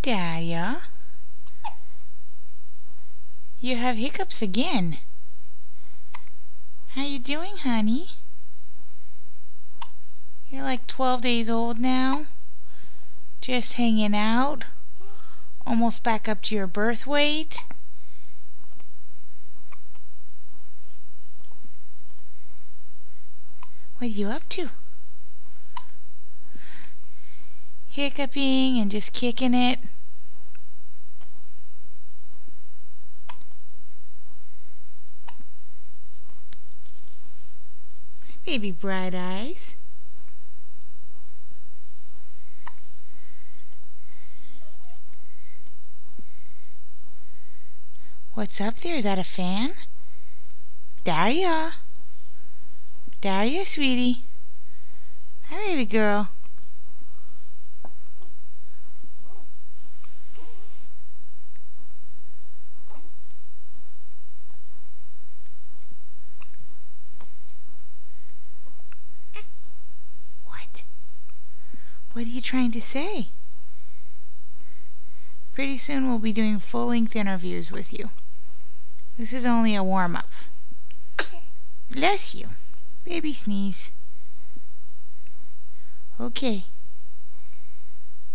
Darya. You have hiccups again. How you doing, honey? You're like 12 days old now. Just hanging out. Almost back up to your birth weight. What are you up to? Hiccuping and just kicking it. Hi, baby bright eyes. What's up there? Is that a fan? Darya. Darya, sweetie. Hi, baby girl. What? What are you trying to say? Pretty soon we'll be doing full-length interviews with you. This is only a warm-up. Bless you. Baby sneeze. Okay.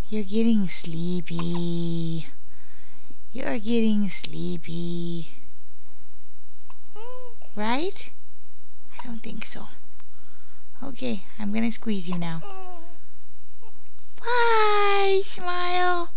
You're getting sleepy. You're getting sleepy. Right? I don't think so. Okay, I'm gonna squeeze you now. Bye, smile.